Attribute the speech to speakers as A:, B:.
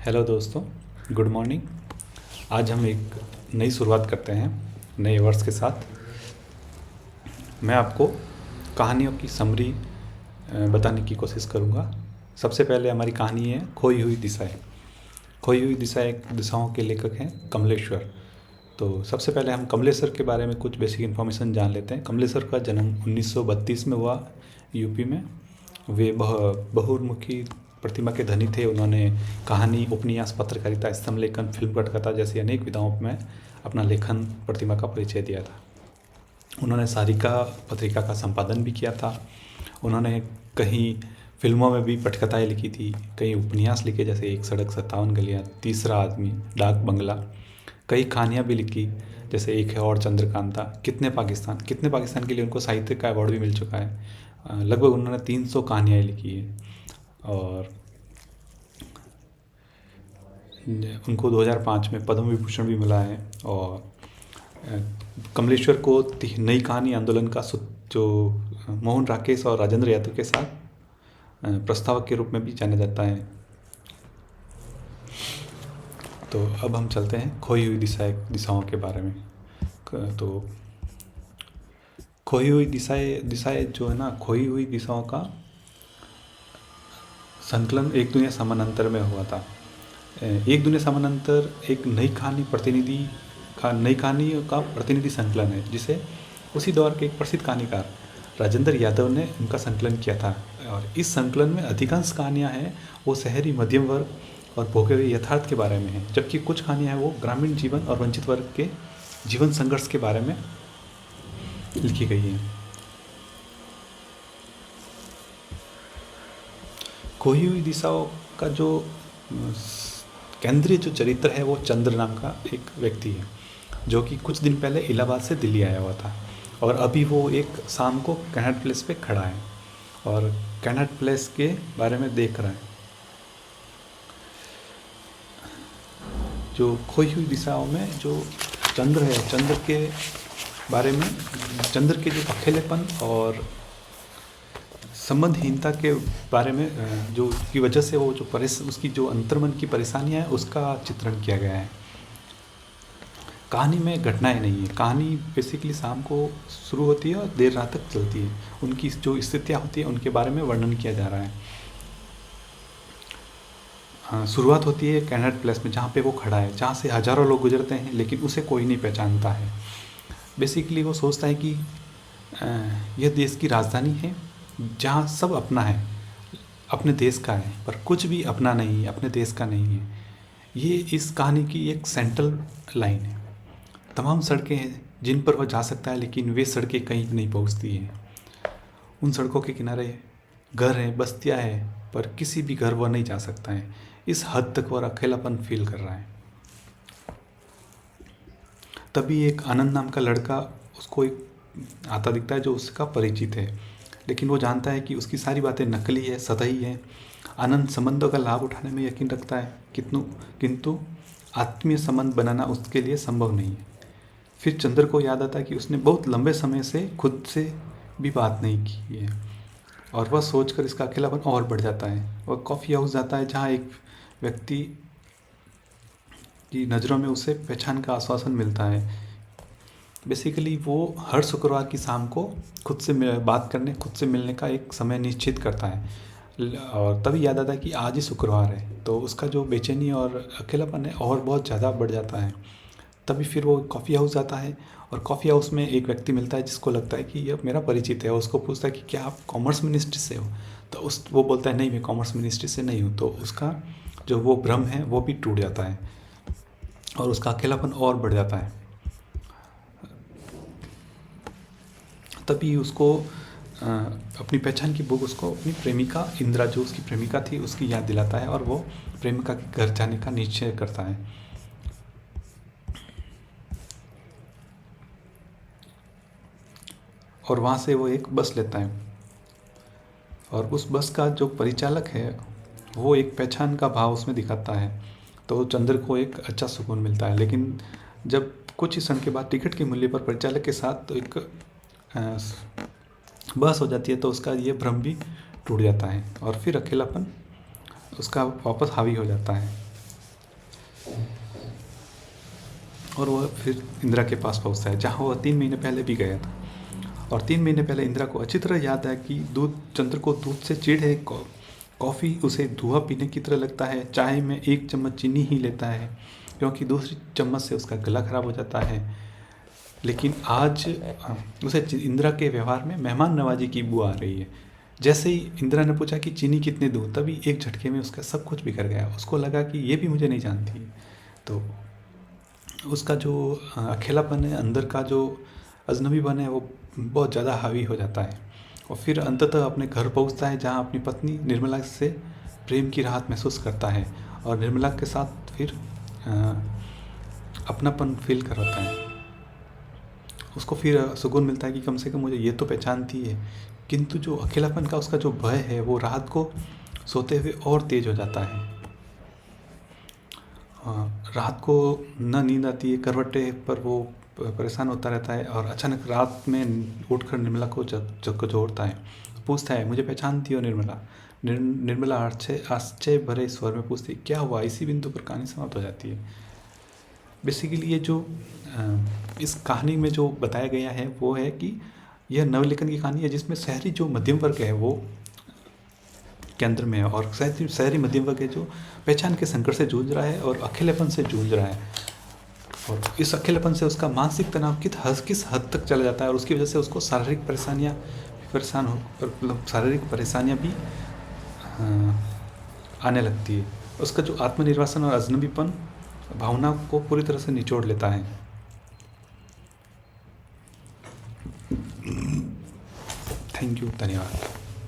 A: Hello दोस्तों, good morning. आज हम एक नई शुरुआत करते हैं नए वर्ष के साथ। मैं आपको कहानियों की समरी बताने की कोशिश करूँगा। सबसे पहले हमारी कहानी है खोई हुई दिशाएं। खोई हुई दिशाओं के लेखक हैं कमलेश्वर। तो सबसे पहले हम कमलेश्वर के बारे में कुछ बेसिक इन्फॉर्मेशन जान लेते हैं। कमलेश्वर का जन्म 1932 में हुआ यूपी में। वे बहुमुखी प्रतिमा के धनी थे। उन्होंने कहानी, उपन्यास, पत्रकारिता, स्तंभ लेखन, फिल्म पटकथा जैसी अनेक विधाओं में अपना लेखन प्रतिमा का परिचय दिया था। उन्होंने सारिका पत्रिका का संपादन भी किया था। उन्होंने कहीं फिल्मों में भी पटकथाएँ लिखी थी, कई उपन्यास लिखे जैसे एक सड़क 57 गलियाँ, तीसरा आदमी, डाक बंगला। कई कहानियाँ भी लिखी जैसे एक है और चंद्रकांता, कितने पाकिस्तान के लिए उनको साहित्य का अवार्ड भी मिल चुका है। लगभग उन्होंने 300 कहानियाँ लिखी है और उनको 2005 में पद्म विभूषण भी मिला है। और कमलेश्वर को नई कहानी आंदोलन का जो मोहन राकेश और राजेंद्र यादव के साथ प्रस्तावक के रूप में भी जाना जाता है। तो अब हम चलते हैं खोई हुई दिशाओं के बारे में। तो खोई हुई दिशाएं जो है ना, खोई हुई दिशाओं का संकलन एक दुनिया समानांतर में हुआ था। एक दुनिया समानांतर एक नई कहानी का प्रतिनिधि संकलन है, जिसे उसी दौर के एक प्रसिद्ध कहानीकार राजेंद्र यादव ने उनका संकलन किया था। और इस संकलन में अधिकांश कहानियाँ हैं वो शहरी मध्यम वर्ग और भोगे हुए यथार्थ के बारे में हैं, जबकि कुछ कहानियाँ हैं वो ग्रामीण जीवन और वंचित वर्ग के जीवन संघर्ष के बारे में लिखी गई हैं। खोई हुई दिशाओं का जो केंद्रीय जो चरित्र है वो चंद्र नाम का एक व्यक्ति है, जो कि कुछ दिन पहले इलाहाबाद से दिल्ली आया हुआ था। और अभी वो एक शाम को कैनॉट प्लेस पे खड़ा है और कैनॉट प्लेस के बारे में देख रहा है। जो खोई हुई दिशाओं में जो चंद्र है, चंद्र के बारे में, चंद्र के जो अकेलेपन और संबंधहीनता के बारे में जो की वजह से वो जो उसकी जो अंतर्मन की परेशानियाँ हैं उसका चित्रण किया गया है। कहानी में घटनाएं नहीं है। कहानी बेसिकली शाम को शुरू होती है और देर रात तक चलती है। उनकी जो स्थितियाँ होती हैं उनके बारे में वर्णन किया जा रहा है। शुरुआत होती है कैनॉट प्लेस में, जहाँ पे वो खड़ा है, जहाँ से हज़ारों लोग गुजरते हैं लेकिन उसे कोई नहीं पहचानता है। बेसिकली वो सोचता है कि यह देश की राजधानी है जहाँ सब अपना है, अपने देश का है, पर कुछ भी अपना नहीं है, अपने देश का नहीं है। ये इस कहानी की एक सेंट्रल लाइन है। तमाम सड़कें हैं जिन पर वह जा सकता है, लेकिन वे सड़कें कहीं नहीं पहुंचती हैं। उन सड़कों के किनारे घर हैं, बस्तियां हैं, पर किसी भी घर वह नहीं जा सकता है। इस हद तक वह अकेलापन फील कर रहा है। तभी एक आनंद नाम का लड़का उसको एक आता दिखता है जो उसका परिचित है, लेकिन वो जानता है कि उसकी सारी बातें नकली है, सतही है। आनंद संबंधों का लाभ उठाने में यकीन रखता है, किंतु आत्मीय संबंध बनाना उसके लिए संभव नहीं है। फिर चंद्र को याद आता है कि उसने बहुत लंबे समय से खुद से भी बात नहीं की है, और वह सोचकर इसका अकेलापन और बढ़ जाता है। वह कॉफ़ी हाउस जाता है जहाँ एक व्यक्ति की नज़रों में उसे पहचान का आश्वासन मिलता है। बेसिकली वो हर शुक्रवार की शाम को खुद से बात करने, खुद से मिलने का एक समय निश्चित करता है। और तभी याद आता है कि आज ही शुक्रवार है, तो उसका जो बेचैनी और अकेलापन है और बहुत ज़्यादा बढ़ जाता है। तभी फिर वो कॉफ़ी हाउस जाता है और कॉफ़ी हाउस में एक व्यक्ति मिलता है जिसको लगता है कि यह मेरा परिचित है। उसको पूछता है कि क्या आप कॉमर्स मिनिस्ट्री से हो? तो वो बोलता है नहीं, मैं कॉमर्स मिनिस्ट्री से नहीं हूँ। तो उसका जो वो भ्रम है वो भी टूट जाता है और उसका अकेलापन और बढ़ जाता है। तभी उसको अपनी पहचान की बुक उसको अपनी प्रेमिका इंदिरा, जो उसकी प्रेमिका थी, उसकी याद दिलाता है और वो प्रेमिका के घर जाने का निश्चय करता है। और वहाँ से वो एक बस लेता है और उस बस का जो परिचालक है वो एक पहचान का भाव उसमें दिखाता है। तो चंद्र को एक अच्छा सुकून मिलता है। लेकिन जब कुछ ही समय के बाद टिकट के मूल्य पर परिचालक के साथ तो एक बहस हो जाती है, तो उसका ये भ्रम भी टूट जाता है और फिर अकेलापन उसका वापस हावी हो जाता है। और वह फिर इंदिरा के पास पहुंचता है, जहां वह 3 महीने पहले भी गया था। और 3 महीने पहले इंदिरा को अच्छी तरह याद है कि चंद्र को दूध से चिढ़ है, कॉफ़ी उसे धुआं पीने की तरह लगता है, चाय में 1 चम्मच चीनी ही लेता है, क्योंकि दूसरी चम्मच से उसका गला खराब हो जाता है। लेकिन आज उसे इंदिरा के व्यवहार में मेहमान नवाजी की बू आ रही है। जैसे ही इंदिरा ने पूछा कि चीनी कितने दूँ, तभी एक झटके में उसका सब कुछ बिखर गया। उसको लगा कि ये भी मुझे नहीं जानती है। तो उसका जो अकेलापन है, अंदर का जो अजनबीपन है, वो बहुत ज़्यादा हावी हो जाता है। और फिर अंततः अपने घर पहुंचता है, जहां अपनी पत्नी निर्मला से प्रेम की राहत महसूस करता है और निर्मला के साथ फिर अपनापन फील करवाता है। उसको फिर सुकून मिलता है कि कम से कम मुझे ये तो पहचानती है। किंतु जो अकेलापन का उसका जो भय है, वो रात को सोते हुए और तेज हो जाता है। रात को न नींद आती है, करवटे पर वो परेशान होता रहता है और अचानक रात में उठकर निर्मला को झकझोरता है, पूछता है, मुझे पहचानती हो निर्मला? निर्मला आश्चर्य भरे स्वर में पूछती है, क्या हुआ? इसी बिंदु पर कहानी समाप्त हो जाती है। बेसिकली ये जो इस कहानी में जो बताया गया है वो है कि यह नवलेखन की कहानी है, जिसमें शहरी जो मध्यम वर्ग है वो केंद्र में है, और शहरी मध्यम वर्ग है जो पहचान के संकट से जूझ रहा है और अकेलेपन से जूझ रहा है। और इस अकेलेपन से उसका मानसिक तनाव किस हद तक चला जाता है, और उसकी वजह से उसको शारीरिक परेशानियाँ भी आने लगती है। उसका जो आत्मनिर्वासन और अजनबीपन भावना को पूरी तरह से निचोड़ लेता है। थैंक यू, धन्यवाद।